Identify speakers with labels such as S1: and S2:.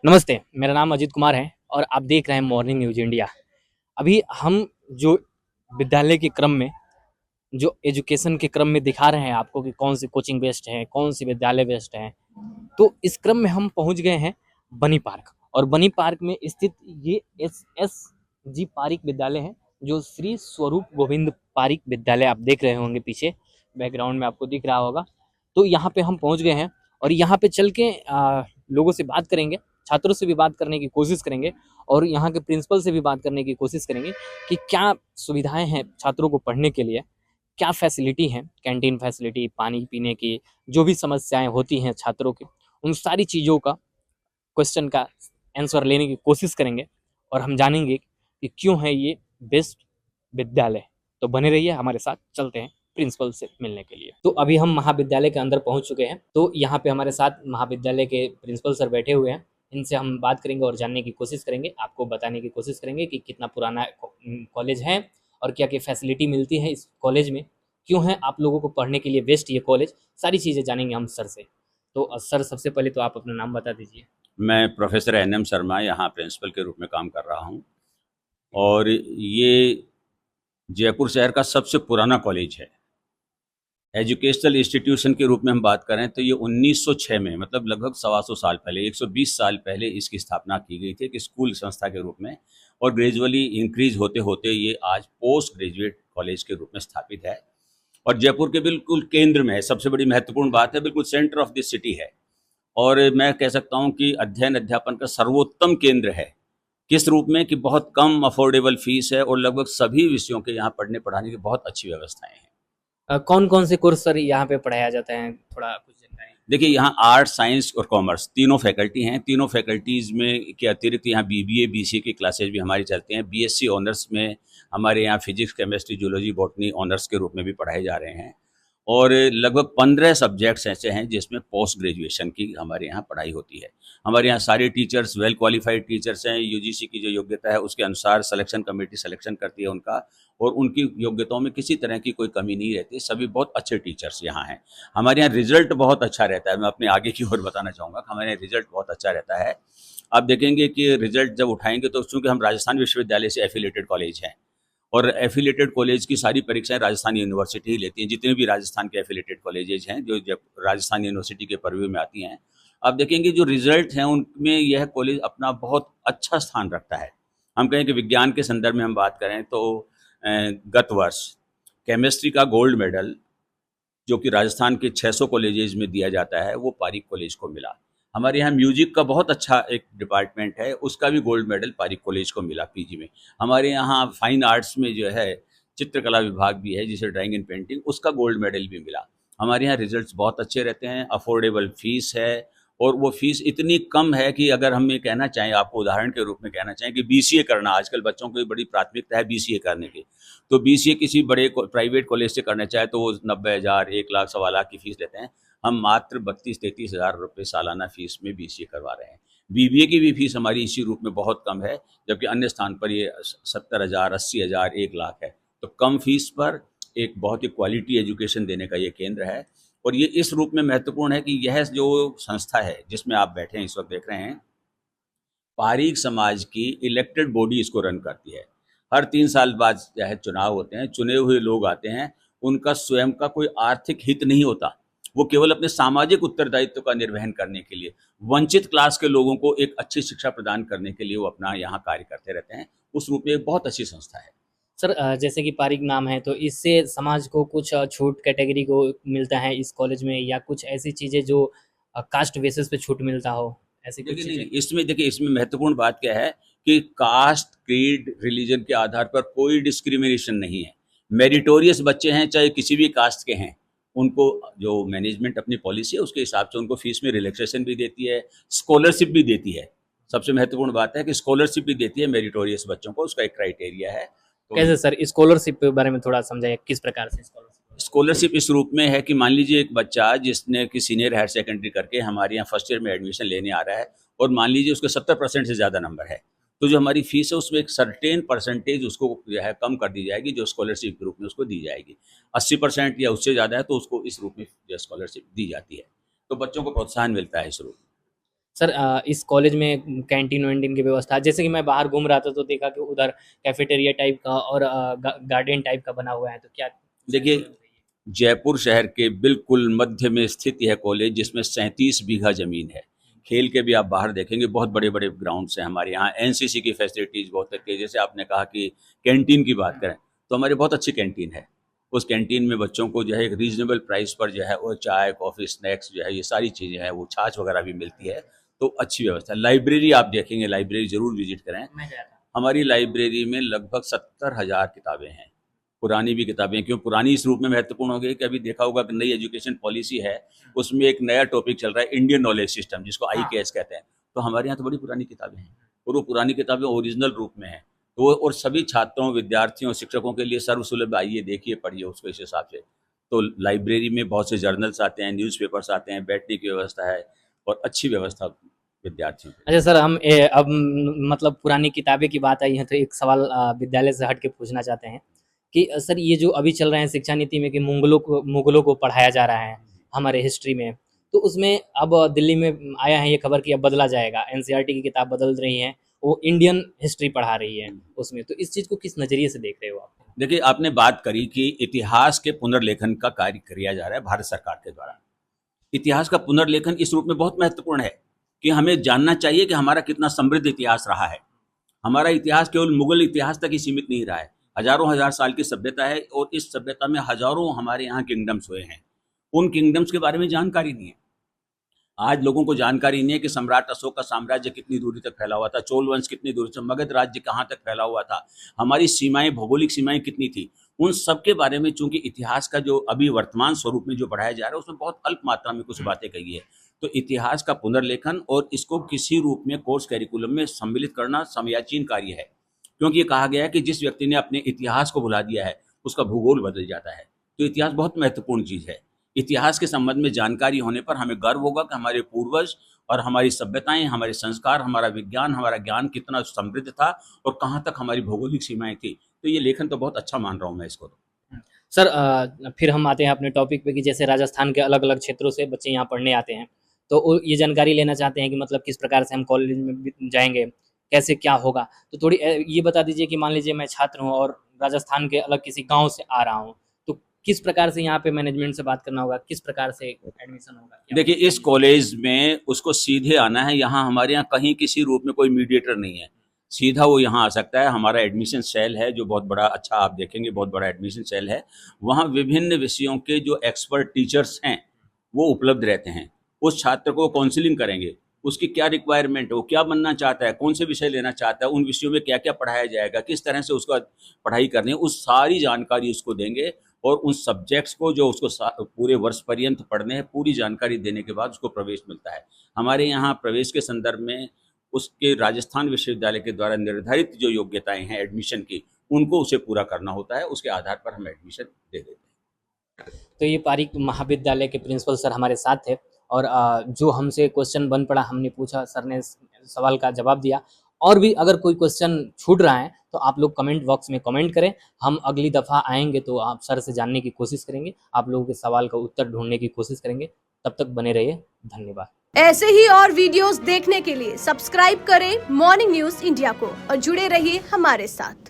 S1: नमस्ते, मेरा नाम अजीत कुमार है और आप देख रहे हैं मॉर्निंग न्यूज़ इंडिया। अभी हम जो विद्यालय के क्रम में, जो एजुकेशन के क्रम में दिखा रहे हैं आपको कि कौन सी कोचिंग बेस्ट है, कौन सी विद्यालय बेस्ट है। तो इस क्रम में हम पहुंच गए हैं बनी पार्क, और बनी पार्क में स्थित ये एस.एस.जी. पारिक विद्यालय है, जो श्री स्वरूप गोविंद पारिक विद्यालय आप देख रहे होंगे पीछे बैकग्राउंड में आपको दिख रहा होगा। तो यहाँ पे हम पहुंच गए हैं और यहाँ पे चल के लोगों से बात करेंगे, छात्रों से भी बात करने की कोशिश करेंगे और यहाँ के प्रिंसिपल से भी बात करने की कोशिश करेंगे कि क्या सुविधाएं हैं छात्रों को पढ़ने के लिए, क्या फैसिलिटी है, कैंटीन फैसिलिटी, पानी पीने की जो भी समस्याएं होती हैं छात्रों की, उन सारी चीज़ों का क्वेश्चन का आंसर लेने की कोशिश करेंगे और हम जानेंगे कि क्यों है ये बेस्ट विद्यालय। तो बने रहिए हमारे साथ, चलते हैं प्रिंसिपल से मिलने के लिए। तो अभी हम महाविद्यालय के अंदर पहुंच चुके हैं। तो यहाँ पे हमारे साथ महाविद्यालय के प्रिंसिपल सर बैठे हुए हैं। इनसे हम बात करेंगे और जानने की कोशिश करेंगे, आपको बताने की कोशिश करेंगे कि कितना पुराना कॉलेज है और क्या क्या फैसिलिटी मिलती है इस कॉलेज में, क्यों है आप लोगों को पढ़ने के लिए बेस्ट ये कॉलेज, सारी चीज़ें जानेंगे हम सर से। तो सर, सबसे पहले तो आप अपना नाम बता दीजिए।
S2: मैं प्रोफेसर एन.एम. शर्मा यहाँ प्रिंसिपल के रूप में काम कर रहा हूँ और ये जयपुर शहर का सबसे पुराना कॉलेज है। एजुकेशनल इंस्टीट्यूशन के रूप में हम बात करें तो ये 1906 में, मतलब लगभग 125 साल पहले, 120 साल पहले इसकी स्थापना की गई थी एक स्कूल संस्था के रूप में, और ग्रेजुअली इंक्रीज होते होते ये आज पोस्ट ग्रेजुएट कॉलेज के रूप में स्थापित है और जयपुर के बिल्कुल केंद्र में है। सबसे बड़ी महत्वपूर्ण बात है, बिल्कुल सेंटर ऑफ दिस सिटी है और मैं कह सकता हूँ कि अध्ययन अध्यापन का सर्वोत्तम केंद्र है। किस रूप में कि बहुत कम अफोर्डेबल फीस है और लगभग सभी विषयों के यहाँ पढ़ने पढ़ाने की बहुत अच्छी व्यवस्थाएं हैं।
S1: कौन कौन से कोर्स सर यहाँ पे पढ़ाया जाता है, थोड़ा कुछ जानकारी।
S2: देखिए, यहाँ आर्ट, साइंस और कॉमर्स तीनों फैकल्टी हैं। तीनों फैकल्टीज़ में के अतिरिक्त यहाँ बीबीए, बीसीए की क्लासेज भी हमारी चलती हैं। बीएससी ऑनर्स में हमारे यहाँ physics, chemistry, zoology, botany honours के रूप में भी पढ़ाए जा रहे हैं और लगभग 15 सब्जेक्ट्स ऐसे हैं जिसमें पोस्ट ग्रेजुएशन की हमारे यहाँ पढ़ाई होती है। हमारे यहाँ सारे टीचर्स वेल क्वालिफाइड टीचर्स हैं। यूजीसी की जो योग्यता है उसके अनुसार सिलेक्शन कमेटी सिलेक्शन करती है उनका, और उनकी योग्यताओं में किसी तरह की कोई कमी नहीं रहती। सभी बहुत अच्छे टीचर्स यहाँ हैं। हमारे यहाँ रिजल्ट बहुत अच्छा रहता है। मैं अपने आगे की ओर बताना चाहूँगा कि हमारे यहाँ रिजल्ट बहुत अच्छा रहता है। आप देखेंगे कि रिजल्ट जब उठाएंगे तो चूँकि हम राजस्थान विश्वविद्यालय से एफिलेटेड कॉलेज हैं और एफिलेटेड कॉलेज की सारी परीक्षाएं राजस्थान यूनिवर्सिटी ही लेती हैं। जितने भी राजस्थान के एफिलेटेड कॉलेजेज हैं जो जब राजस्थान यूनिवर्सिटी के परव्यू में आती हैं, आप देखेंगे जो रिजल्ट हैं उनमें यह कॉलेज अपना बहुत अच्छा स्थान रखता है। हम कहें कि विज्ञान के संदर्भ में हम बात करें तो गत वर्ष केमिस्ट्री का गोल्ड मेडल जो कि राजस्थान के 600 कॉलेजेज में दिया जाता है वो पारिक कॉलेज को मिला। हमारे यहाँ म्यूजिक का बहुत अच्छा एक डिपार्टमेंट है, उसका भी गोल्ड मेडल पारिक कॉलेज को मिला पीजी में। हमारे यहाँ फाइन आर्ट्स में जो है चित्रकला विभाग भी है जिसे ड्राइंग एंड पेंटिंग, उसका गोल्ड मेडल भी मिला। हमारे यहाँ रिजल्ट्स बहुत अच्छे रहते हैं, अफोर्डेबल फीस है और वो फीस इतनी कम है कि अगर हम ये कहना चाहें, आपको उदाहरण के रूप में कहना चाहें कि बीसीए करना, आजकल बच्चों की बड़ी प्राथमिकता है बीसीए करने की, तो बीसीए किसी बड़े प्राइवेट कॉलेज से करना चाहे तो वो 90,000, 1 लाख, 1.25 लाख की फीस लेते हैं। हम मात्र 32-33 हज़ार रुपये सालाना फीस में बीसीए करवा रहे हैं। बीबीए की भी फीस हमारी इसी रूप में बहुत कम है, जबकि अन्य स्थान पर ये 70,000, 80,000, 1 लाख है। तो कम फीस पर एक बहुत ही क्वालिटी एजुकेशन देने का ये केंद्र है और ये इस रूप में महत्वपूर्ण है कि यह जो संस्था है जिसमें आप बैठे हैं इस वक्त देख रहे हैं, पारीक समाज की इलेक्टेड बॉडी इसको रन करती है। हर 3 साल बाद चाहे चुनाव होते हैं, चुने हुए लोग आते हैं, उनका स्वयं का कोई आर्थिक हित नहीं होता, वो केवल अपने सामाजिक उत्तरदायित्व का निर्वहन करने के लिए, वंचित क्लास के लोगों को एक अच्छी शिक्षा प्रदान करने के लिए वो अपना यहाँ कार्य करते रहते हैं। उस रूप में एक बहुत अच्छी संस्था है।
S1: सर, जैसे कि पारिक नाम है तो इससे समाज को कुछ छूट कैटेगरी को मिलता है इस कॉलेज में, या कुछ ऐसी चीज़ें जो कास्ट बेसिस पे छूट मिलता हो, ऐसी कुछ
S2: देखिए, नहीं
S1: चीज़ें।
S2: नहीं, इसमें देखिए, इसमें महत्वपूर्ण बात क्या है कि कास्ट, क्रीड, रिलीजन के आधार पर कोई डिस्क्रिमिनेशन नहीं है। मेरिटोरियस बच्चे हैं चाहे किसी भी कास्ट के हैं, उनको जो मैनेजमेंट अपनी पॉलिसी है उसके हिसाब से उनको फीस में रिलैक्सेशन भी देती है, स्कॉलरशिप भी देती है। सबसे महत्वपूर्ण बात है कि स्कॉलरशिप भी देती है मेरिटोरियस बच्चों को, उसका एक क्राइटेरिया है। तो
S1: कैसे सर, स्कॉलरशिप के बारे में थोड़ा समझाइए, किस प्रकार से स्कॉलरशिप।
S2: स्कॉलरशिप इस रूप में है कि मान लीजिए एक बच्चा जिसने कि सीनियर हायर सेकेंडरी करके हमारे यहाँ फर्स्ट ईयर में एडमिशन लेने आ रहा है और मान लीजिए उसके 70% से ज़्यादा नंबर है, तो जो हमारी फीस है उसमें एक सर्टेन परसेंटेज उसको जो है कम कर दी जाएगी, जो स्कॉलरशिप के रूप में उसको दी जाएगी। 80% या उससे ज़्यादा है तो उसको इस रूप में जो स्कॉलरशिप दी जाती है, तो बच्चों को प्रोत्साहन मिलता है इस रूप में।
S1: सर इस कॉलेज में कैंटीन वैंटीन की व्यवस्था, जैसे कि मैं बाहर घूम रहा था तो देखा कि उधर कैफेटेरिया टाइप का और गार्डन टाइप का बना हुआ है, तो क्या
S2: देखिए, जयपुर शहर के बिल्कुल मध्य में स्थित यह कॉलेज, जिसमें 37 बीघा ज़मीन है। खेल के भी आप बाहर देखेंगे बहुत बड़े-बड़े ग्राउंड्स हैं हमारे यहाँ। एनसीसी की फैसिलिटीज़ बहुत अच्छी है। जैसे आपने कहा कि कैंटीन की बात करें, तो हमारी बहुत अच्छी कैंटीन है। उस कैंटीन में बच्चों को जो है एक रीज़नेबल प्राइस पर जो है वो चाय, कॉफ़ी, स्नैक्स जो है ये सारी चीज़ें हैं, वो छाछ वगैरह भी मिलती है, तो अच्छी व्यवस्था है। लाइब्रेरी आप देखेंगे, लाइब्रेरी ज़रूर विज़िट करें।
S1: मैं गया था।
S2: हमारी लाइब्रेरी में लगभग 70,000 किताबें हैं। पुरानी भी किताबें, क्यों पुरानी इस रूप में महत्वपूर्ण हो गई कि अभी देखा होगा कि नई एजुकेशन पॉलिसी है, उसमें एक नया टॉपिक चल रहा है इंडियन नॉलेज सिस्टम, जिसको आईकेएस कहते हैं। तो हमारे यहाँ तो बड़ी पुरानी किताबें हैं और वो पुरानी किताबें ओरिजिनल रूप में हैं। तो वो और सभी छात्रों, विद्यार्थियों, शिक्षकों के लिए सर्वसुलभ, आइए देखिए, पढ़िए उसको इस हिसाब से। तो लाइब्रेरी में बहुत से जर्नल्स आते हैं, न्यूज़पेपर्स आते हैं, बैठने की व्यवस्था है और अच्छी व्यवस्था विद्यार्थियों के लिए।
S1: अच्छा सर, हम अब मतलब पुरानी किताबें की बात आई है तो एक सवाल विद्यालय से हट के पूछना चाहते हैं कि सर ये जो अभी चल रहे हैं शिक्षा नीति में कि मुगलों को पढ़ाया जा रहा है हमारे हिस्ट्री में, तो उसमें अब दिल्ली में आया है ये खबर कि अब बदला जाएगा, एनसीईआरटी की किताब बदल रही है, वो इंडियन हिस्ट्री पढ़ा रही है उसमें, तो इस चीज़ को किस नज़रिए से देख रहे हो आप?
S2: देखिए, आपने बात करी कि इतिहास के पुनर्लेखन का कार्य किया जा रहा है भारत सरकार के द्वारा। इतिहास का पुनर्लेखन इस रूप में बहुत महत्वपूर्ण है कि हमें जानना चाहिए कि हमारा कितना समृद्ध इतिहास रहा है। हमारा इतिहास केवल मुगल इतिहास तक ही सीमित नहीं रहा है। हजारों हजार साल की सभ्यता है और इस सभ्यता में हजारों हमारे यहाँ किंगडम्स हुए हैं। उन किंगडम्स के बारे में जानकारी नहीं है। आज लोगों को जानकारी नहीं है कि सम्राट अशोक का साम्राज्य कितनी दूरी तक फैला हुआ था, चोल वंश कितनी दूरी से, मगध राज्य कहाँ तक फैला हुआ था, हमारी सीमाएं, भौगोलिक सीमाएं कितनी थी। उन सब के बारे में चूंकि इतिहास का जो अभी वर्तमान स्वरूप में जो पढ़ाया जा रहा है उसमें बहुत अल्प मात्रा में कुछ बातें कही है। तो इतिहास का पुनर्लेखन और इसको किसी रूप में कोर्स कैरिकुलम में सम्मिलित करना समयाचीन कार्य है, क्योंकि ये कहा गया है कि जिस व्यक्ति ने अपने इतिहास को भुला दिया है उसका भूगोल बदल जाता है। तो इतिहास बहुत महत्वपूर्ण चीज़ है। इतिहास के संबंध में जानकारी होने पर हमें गर्व होगा कि हमारे पूर्वज और हमारी सभ्यताएं, हमारे संस्कार, हमारा विज्ञान, हमारा ज्ञान कितना समृद्ध था और कहाँ तक हमारी भौगोलिक सीमाएं थी। तो ये लेखन तो बहुत अच्छा मान रहा हूँ मैं इसको तो।
S1: सर फिर हम आते हैं अपने टॉपिक पे कि जैसे राजस्थान के अलग-अलग क्षेत्रों से बच्चे यहाँ पढ़ने आते हैं, तो वो ये जानकारी लेना चाहते हैं कि मतलब किस प्रकार से हम कॉलेज में जाएँगे, कैसे क्या होगा? तो थोड़ी ये बता दीजिए कि मान लीजिए मैं छात्र हूँ और राजस्थान के अलग किसी गाँव से आ रहा हूँ, तो किस प्रकार से यहाँ पे मैनेजमेंट से बात करना होगा? किस प्रकार से एडमिशन होगा? क्या
S2: देखिए, इस कॉलेज में उसको सीधे आना है। यहाँ हमारे यहाँ कहीं किसी रूप में कोई मीडिएटर नहीं है, सीधा वो यहाँ आ सकता है। हमारा एडमिशन सेल है जो बहुत बड़ा, अच्छा आप देखेंगे बहुत बड़ा एडमिशन सेल है। वहाँ विभिन्न विषयों के जो एक्सपर्ट टीचर्स हैं वो उपलब्ध रहते हैं। उस छात्र को काउंसलिंग करेंगे, उसकी क्या रिक्वायरमेंट है, वो क्या बनना चाहता है, कौन से विषय लेना चाहता है, उन विषयों में क्या क्या पढ़ाया जाएगा, किस तरह से उसका पढ़ाई करनी है, उस सारी जानकारी उसको देंगे और उन सब्जेक्ट्स को जो उसको पूरे वर्ष पर्यंत पढ़ने हैं, पूरी जानकारी देने के बाद उसको प्रवेश मिलता है। हमारे यहाँ प्रवेश के संदर्भ में उसके राजस्थान विश्वविद्यालय के द्वारा निर्धारित जो योग्यताएं हैं एडमिशन की, उनको उसे पूरा करना होता है। उसके आधार पर हम एडमिशन दे देते हैं।
S1: तो ये पारीख महाविद्यालय के प्रिंसिपल सर हमारे साथ थे और जो हमसे क्वेश्चन बन पड़ा हमने पूछा, सर ने सवाल का जवाब दिया। और भी अगर कोई क्वेश्चन छूट रहा है तो आप लोग कमेंट बॉक्स में कमेंट करें, हम अगली दफ़ा आएंगे तो आप सर से जानने की कोशिश करेंगे, आप लोगों के सवाल का उत्तर ढूंढने की कोशिश करेंगे। तब तक बने रहिए, धन्यवाद।
S3: ऐसे ही और वीडियोस देखने के लिए सब्सक्राइब करें मॉर्निंग न्यूज इंडिया को और जुड़े रहिए हमारे साथ।